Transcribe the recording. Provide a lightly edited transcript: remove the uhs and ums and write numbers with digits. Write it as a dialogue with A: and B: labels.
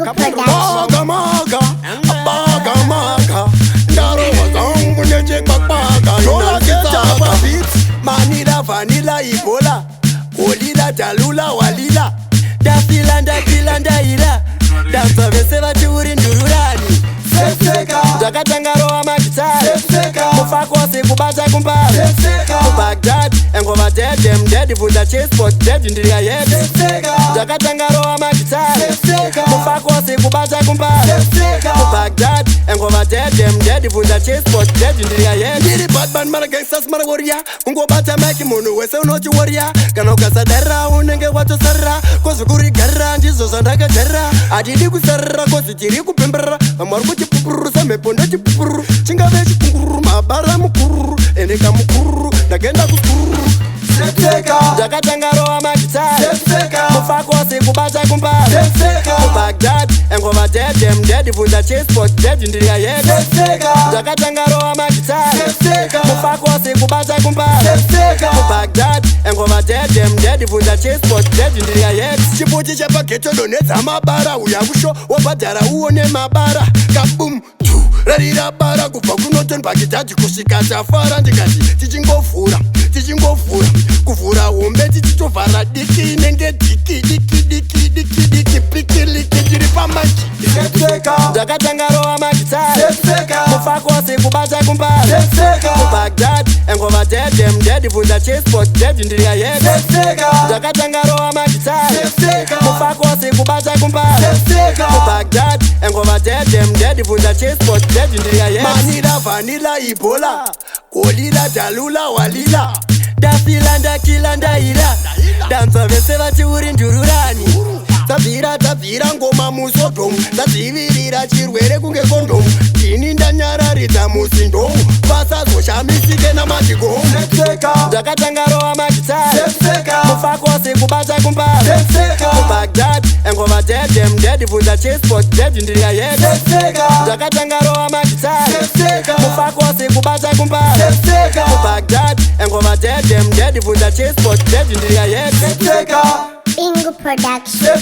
A: Ingo Production.
B: Maga, ndarowa zangu nechekwakwaka inaketapa beats manila vanila ibola kolila dalula walila ndafila ndakila ndaila danza vese vati uri ndururani ndakatanga rowa magitari mufako wose kubata kumbari mubagdad engova dedem dedi vunza chesport dedi ndiri yayedi ndakatanga rowa magitari mufako wose kubata kumbari mubagdad engova dedem dedi vunza chesport dedi ndiri yayedi ndiri badman mara gangsters mara warrior kungobata meki munhu wese unoti warrior kana ukasadara unenge watosarira kozi kurigara ndizvo zvandakajara hatidi kusarira kozi tiri kupemberera vamwe vari kuchipupururu mhepo ndechipupururu chingave chikungururu mabara mukuru endeka mukuru ndagenda kukururu ndakatanga rowa magitari mufako wose kubata kumbari mubagdad engova dedem dedi vunza chesport dedi ndiri yayedi ndakatanga rowa magitari mufako wose kubata kumbari mubagdad engova dedem dedi vunza chesport dedi ndiri yayedi chiputi chepageto donedza mabara uya kusho wabhadhara uone mabara kabum rarira bara kubva kunoton bagidhadhi kusvika tafara ndikati tichingovhura kuvhura hombe tichitovhara diki inenge diki pikiliki tiri pamachi ndakatanga rowa magitari mufako wose kubata kumbari mubagdad engova dedem dedi vunza chesport dedi ndiri yayedi ndakatanga rowa magitari mufako wose kubata kumbari mubagdad engova dedem dedi vunza chesport dedi ndiri yayedi manila vanila ibola kolila dalula walila ndafila ndakila ndaila danza vese vati uri ndururani tabvira ngoma musodomu ndadzivirira chirwere kunge kondomu ini ndanyararidza musindomu vasazoshamisike namatigomu ndakatanga rowa magitari mufako wose kubata kumbari mubagdad engova dedem dedi vunza chesport dedi ndiri yayedi ndakatanga rowa magitari mufako wose kubata kumbari mubagdad engova dedem dedi vunza chesport dedi ndiri yayedi
A: Ingo Production.